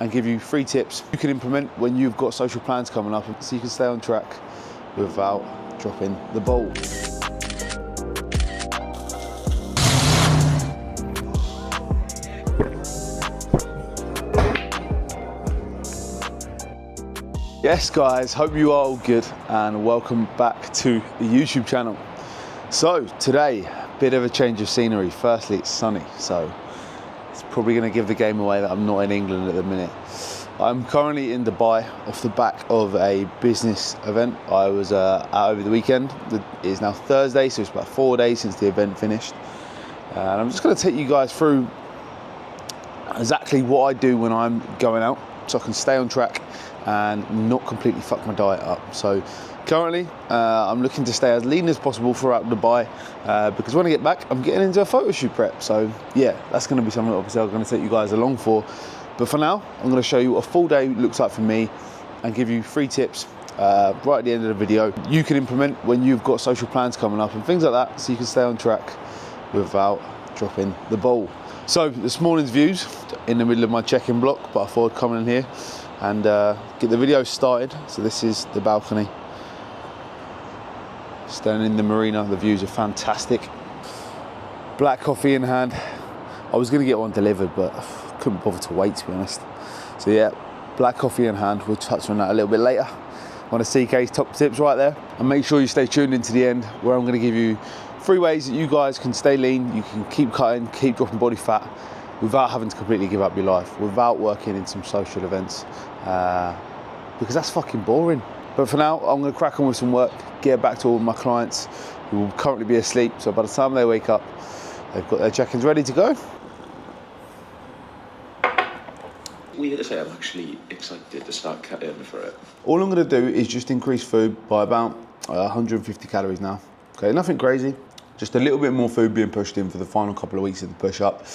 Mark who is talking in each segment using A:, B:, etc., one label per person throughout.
A: and give you 3 tips you can implement when you've got social plans coming up so you can stay on track without dropping the ball. Yes guys, hope you are all good and welcome back to the YouTube channel. So today, bit of a change of scenery. Firstly, it's sunny, so it's probably going to give the game away that I'm not in England at the minute. I'm currently in Dubai off the back of a business event. I was out over the weekend. It is now Thursday, so it's about 4 days since the event finished. And I'm just going to take you guys through exactly what I do when I'm going out so I can stay on track and not completely fuck my diet up. So currently I'm looking to stay as lean as possible throughout Dubai because when I get back I'm getting into a photo shoot prep. So yeah, that's going to be something obviously I'm going to take you guys along for. But for now I'm going to show you what a full day looks like for me and give you 3 tips right at the end of the video you can implement when you've got social plans coming up and things like that so you can stay on track without dropping the ball. So this morning's views in the middle of my check-in block, but I thought I'd come in here and get the video started. So this is the balcony. Standing in the marina, the views are fantastic. Black coffee in hand. I was gonna get one delivered, but I couldn't bother to wait, to be honest. So yeah, black coffee in hand. We'll touch on that a little bit later. One of CK's top tips right there. And make sure you stay tuned into the end where I'm gonna give you 3 ways that you guys can stay lean, you can keep cutting, keep dropping body fat without having to completely give up your life, without working in some social events, because that's fucking boring. But for now, I'm gonna crack on with some work, get back to all my clients who will currently be asleep, so by the time they wake up, they've got their check-ins ready to go.
B: Weird to say, I'm actually excited to start cutting for it.
A: All I'm gonna do is just increase food by about 150 calories now. Okay, nothing crazy. Just a little bit more food being pushed in for the final couple of weeks of the push-up,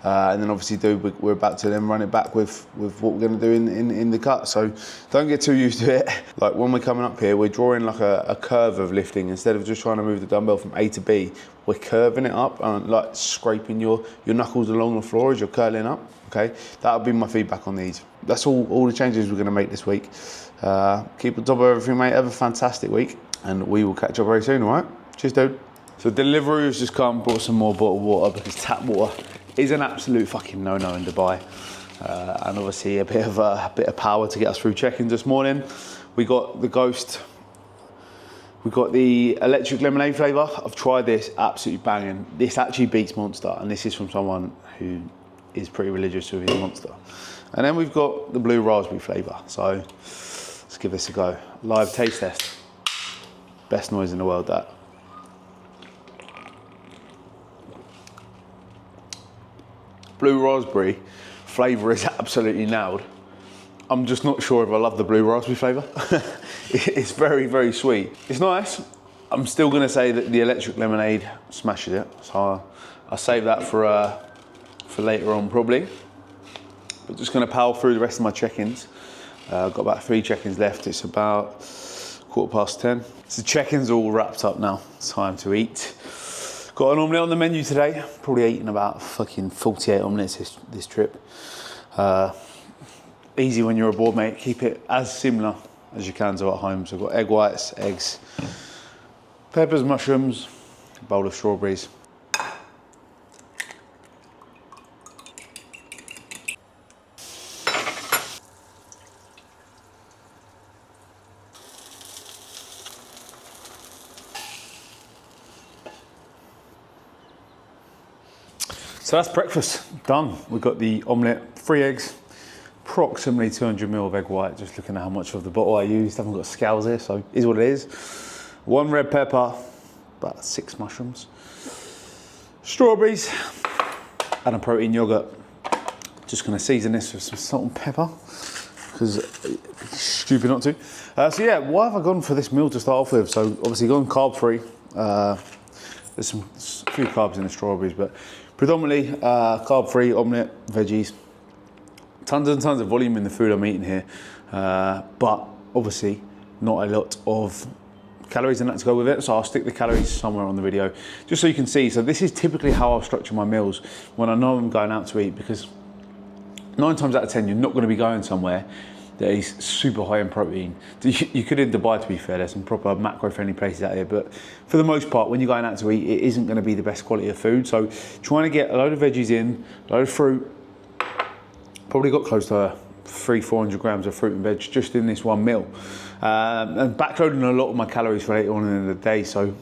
A: and then obviously we're about to then run it back with what we're going to do in the cut. So don't get too used to it. Like when we're coming up here, we're drawing like a curve of lifting instead of just trying to move the dumbbell from A to B. We're curving it up and like scraping your knuckles along the floor as you're curling up. Okay, that'll be my feedback on these. That's all the changes we're going to make this week. Keep on top of everything, mate. Have a fantastic week, and we will catch up very soon. All right, cheers, dude. So delivery has just come, brought some more bottled water because tap water is an absolute fucking no-no in Dubai. And obviously a bit of power to get us through check-ins this morning. We got the Ghost, we got the electric lemonade flavour. I've tried this, absolutely banging. This actually beats Monster, and this is from someone who is pretty religious with his Monster. And then we've got the blue raspberry flavour. So let's give this a go. Live taste test. Best noise in the world, that. Blue raspberry flavour is absolutely nailed. I'm just not sure if I love the blue raspberry flavour. It's very, very sweet. It's nice. I'm still gonna say that the electric lemonade smashes it. So I'll save that for later on probably. But just gonna power through the rest of my check-ins. I've got about 3 check-ins left. It's about 10:15. So check-ins are all wrapped up now. It's time to eat. Got an omelette on the menu today. Probably eating about fucking 48 omelettes this trip. Easy when you're aboard, mate. Keep it as similar as you can to at home. So I've got egg whites, eggs, peppers, mushrooms, a bowl of strawberries. So that's breakfast done. We've got the omelette, 3 eggs, approximately 200 ml of egg white. Just looking at how much of the bottle I used. I haven't got scales here, so it is what it is. 1 red pepper, about 6 mushrooms, strawberries, and a protein yogurt. Just gonna season this with some salt and pepper, because it's stupid not to. So yeah, why have I gone for this meal to start off with? So obviously gone carb free. There's a few carbs in the strawberries, but predominantly carb-free, omelette, veggies. Tons and tons of volume in the food I'm eating here, but obviously not a lot of calories in that to go with it, so I'll stick the calories somewhere on the video, just so you can see. So this is typically how I'll structure my meals when I know I'm going out to eat, because 9 times out of 10, you're not going to be going somewhere that is super high in protein. You could in Dubai, to be fair, there's some proper macro-friendly places out here, but for the most part, when you're going out to eat, it isn't going to be the best quality of food. So trying to get a load of veggies in, a load of fruit, probably got close to 300-400 grams of fruit and veg just in this one meal. And backloading a lot of my calories for later on in the day, so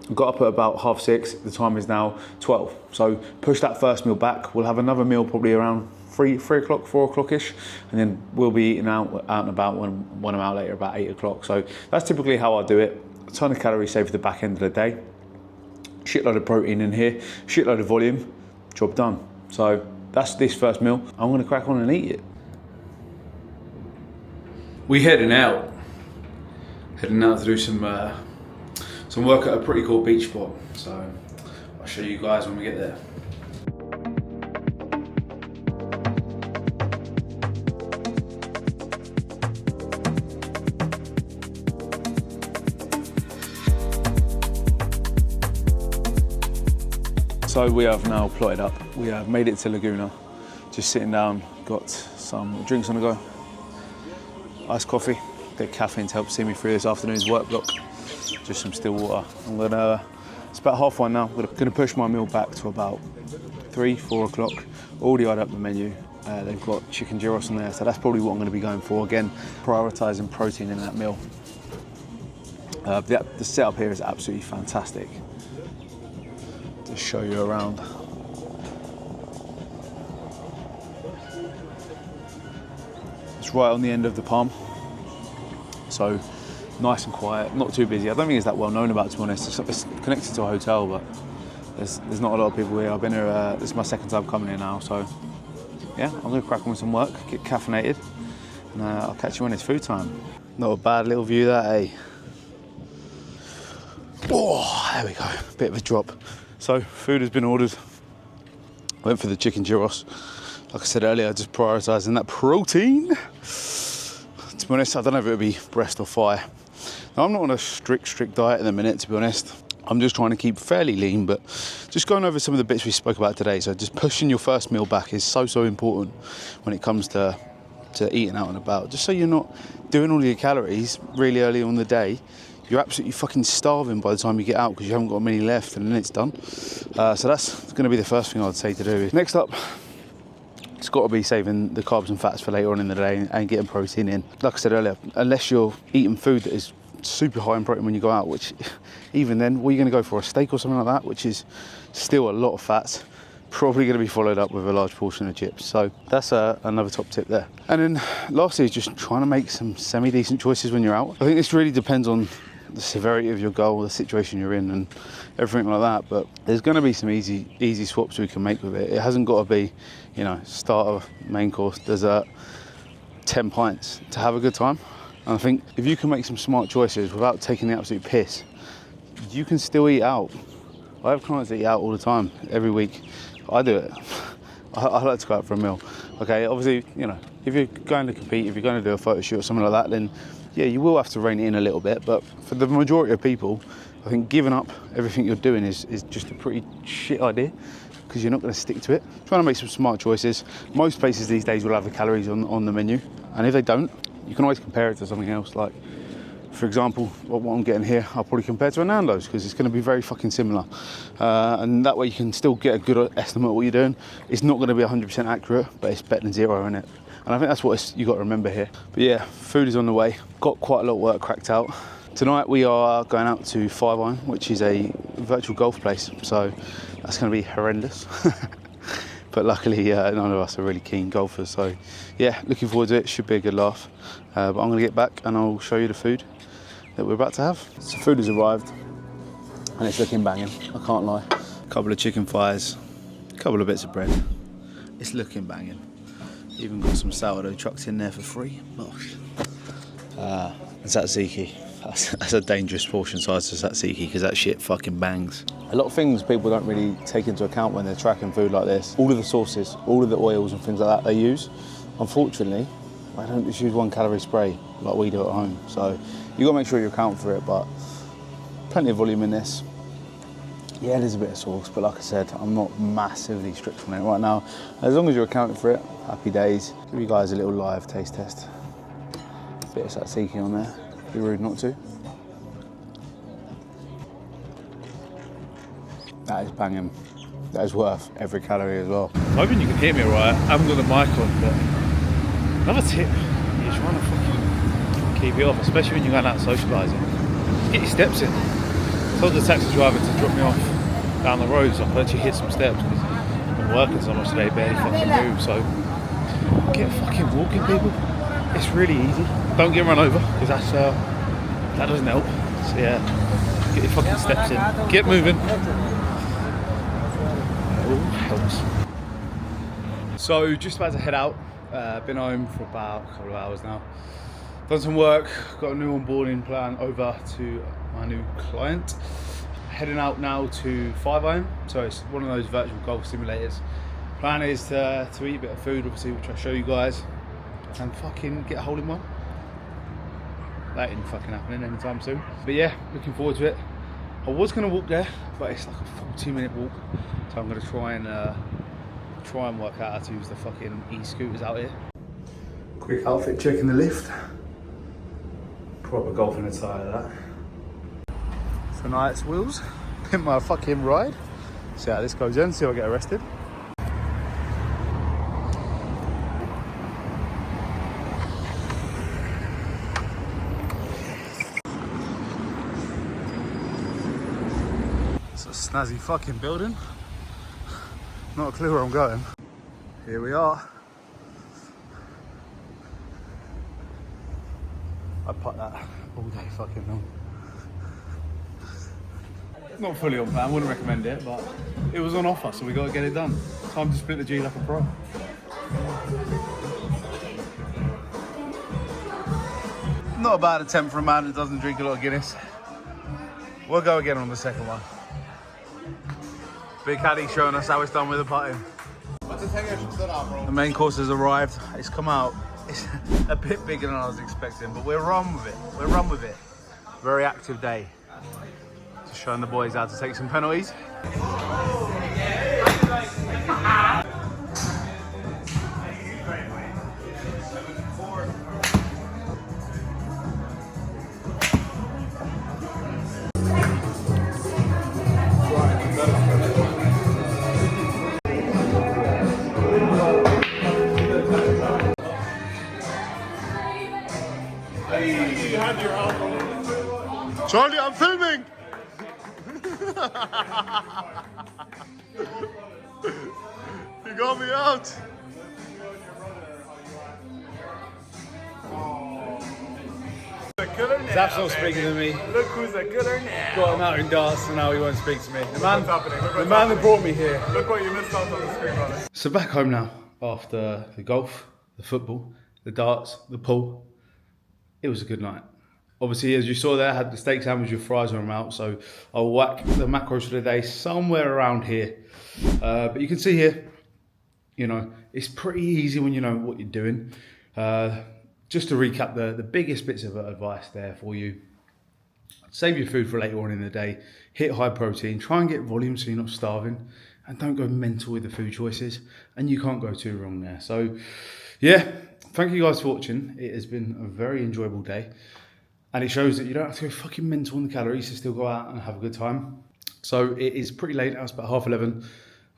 A: I got up at about 6:30, the time is now 12. So push that first meal back, we'll have another meal probably around 3 o'clock, 4 o'clock-ish, and then we'll be eating out and about when I'm out later, about 8 o'clock. So that's typically how I do it. A ton of calories saved for the back end of the day. Shitload of protein in here, shitload of volume, job done. So that's this first meal. I'm gonna crack on and eat it. We heading out to do some work at a pretty cool beach spot. So I'll show you guys when we get there. So we have now plotted up. We have made it to Laguna. Just sitting down, got some drinks on the go. Iced coffee, bit of caffeine to help see me through this afternoon's work block. Just some still water. It's about 1:30 now. I'm gonna push my meal back to about 3-4 o'clock. Already eyed up the menu. They've got chicken gyros on there, so that's probably what I'm gonna be going for. Again, prioritizing protein in that meal. The setup here is absolutely fantastic. Just show you around. It's right on the end of the palm, so nice and quiet, not too busy. I don't think it's that well known about, to be honest. It's connected to a hotel, but there's not a lot of people here. I've been here, this is my second time coming here now, so yeah, I'm gonna crack on with some work, get caffeinated, and I'll catch you when it's food time. Not a bad little view that, eh? Oh, there we go, bit of a drop. So food has been ordered. Went for the chicken gyros. Like I said earlier, just prioritising that protein. To be honest, I don't know if it would be breast or thigh. Now, I'm not on a strict diet in the minute, to be honest. I'm just trying to keep fairly lean, but just going over some of the bits we spoke about today. So just pushing your first meal back is so important when it comes to eating out and about. Just so you're not doing all your calories really early on the day. You're absolutely fucking starving by the time you get out because you haven't got many left and then it's done. So that's going to be the first thing I'd say to do. Next up, it's got to be saving the carbs and fats for later on in the day and getting protein in. Like I said earlier, unless you're eating food that is super high in protein when you go out, which even then, what are you going to go for, a steak or something like that, which is still a lot of fats, probably going to be followed up with a large portion of chips. So that's another top tip there. And then lastly is just trying to make some semi-decent choices when you're out. I think this really depends on the severity of your goal, the situation you're in and everything like that, but there's going to be some easy swaps we can make with it. It hasn't got to be, you know, starter, main course, dessert, 10 pints to have a good time. And I think if you can make some smart choices without taking the absolute piss, you can still eat out. I have clients that eat out all the time, every week. I do it. I like to go out for a meal. Okay, obviously, you know, if you're going to compete, if you're going to do a photo shoot or something like that, then yeah, you will have to rein it in a little bit, but for the majority of people, I think giving up everything you're doing is just a pretty shit idea because you're not going to stick to it. Trying to make some smart choices. Most places these days will have the calories on the menu, and if they don't, you can always compare it to something else. Like, for example, what I'm getting here, I'll probably compare to a Nando's because it's going to be very fucking similar. And that way you can still get a good estimate of what you're doing. It's not going to be 100% accurate, but it's better than zero, isn't it? And I think that's what you've got to remember here. But yeah, food is on the way. Got quite a lot of work cracked out. Tonight we are going out to Five Iron, which is a virtual golf place. So that's going to be horrendous. But luckily, none of us are really keen golfers. So yeah, looking forward to it. Should be a good laugh. But I'm going to get back and I'll show you the food that we're about to have. So food has arrived and it's looking banging, I can't lie. A couple of chicken thighs, a couple of bits of bread. It's looking banging. Even got some sourdough chucked in there for free. Bosh. It's tzatziki. That's a dangerous portion size for tzatziki because that shit fucking bangs. A lot of things people don't really take into account when they're tracking food like this. All of the sauces, all of the oils and things like that they use. Unfortunately, I don't just use 1 calorie spray like we do at home. So you got to make sure you account for it, but plenty of volume in this. Yeah, there's a bit of sauce, but like I said, I'm not massively strict on it right now. As long as you're accounting for it, happy days. Give you guys a little live taste test. Bit of tzatziki on there. Be rude not to. That is banging. That is worth every calorie as well.
C: I'm hoping you can hear me alright. I haven't got the mic on, but another tip, you're trying to fucking keep it off, especially when you're going out socialising. Just get your steps in. I told the taxi driver to drop me off down the road so I could actually hit some steps because I've been working so much today, barely fucking move. So get fucking walking, people. It's really easy. Don't get run over because that doesn't help. So yeah, get your fucking steps in. Get moving. Helps. So just about to head out. Been home for about a couple of hours now. Done some work, got a new onboarding plan over to my new client. Heading out now to 5am, so it's one of those virtual golf simulators. Plan is to eat a bit of food, obviously, which I'll show you guys, and fucking get a hole in one. That ain't fucking happening anytime soon. But yeah, looking forward to it. I was gonna walk there, but it's like a 40-minute walk. So I'm gonna try and work out how to use the fucking e-scooters out here. Quick outfit check in the lift. Proper golfing attire that. Tonight's wheels. In my fucking ride. See how this goes in, see if I get arrested. It's a snazzy fucking building. Not a clue where I'm going. Here we are. I putt that all day fucking long. Not fully on plan, wouldn't recommend it, but it was on offer, so we got to get it done. Time to split the G like a pro. Not a bad attempt for a man that doesn't drink a lot of Guinness. We'll go again on the second one. Big caddy showing us how it's done with the putting. The main course has arrived. It's come out. It's a bit bigger than I was expecting, but we'll run with it. We'll run with it. Very active day. Just showing the boys how to take some penalties. Charlie, I'm filming! You got me out! Zap's not speaking to me.
D: Look who's a gooder now.
C: Got him out in darts and now he won't speak to me. The man,
D: What's happening? Look
C: the
D: what's
C: man that
D: happening.
C: brought me here.
D: Look what you missed out on the screen, brother.
C: So back home now, after the golf, the football, the darts, the pool. It was a good night. Obviously, as you saw there, I had the steak sandwich with fries on them out, so I'll whack the macros for the day somewhere around here. But you can see here, you know, it's pretty easy when you know what you're doing. Just to recap the biggest bits of advice there for you. Save your food for later on in the day. Hit high protein. Try and get volume so you're not starving. And don't go mental with the food choices. And you can't go too wrong there. So, yeah, thank you guys for watching. It has been a very enjoyable day. And it shows that you don't have to go fucking mental on the calories to still go out and have a good time. So it is pretty late now. It's about 11:30.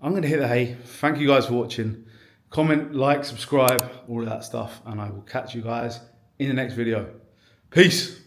C: I'm going to hit the hay. Thank you guys for watching. Comment, like, subscribe, all of that stuff. And I will catch you guys in the next video. Peace.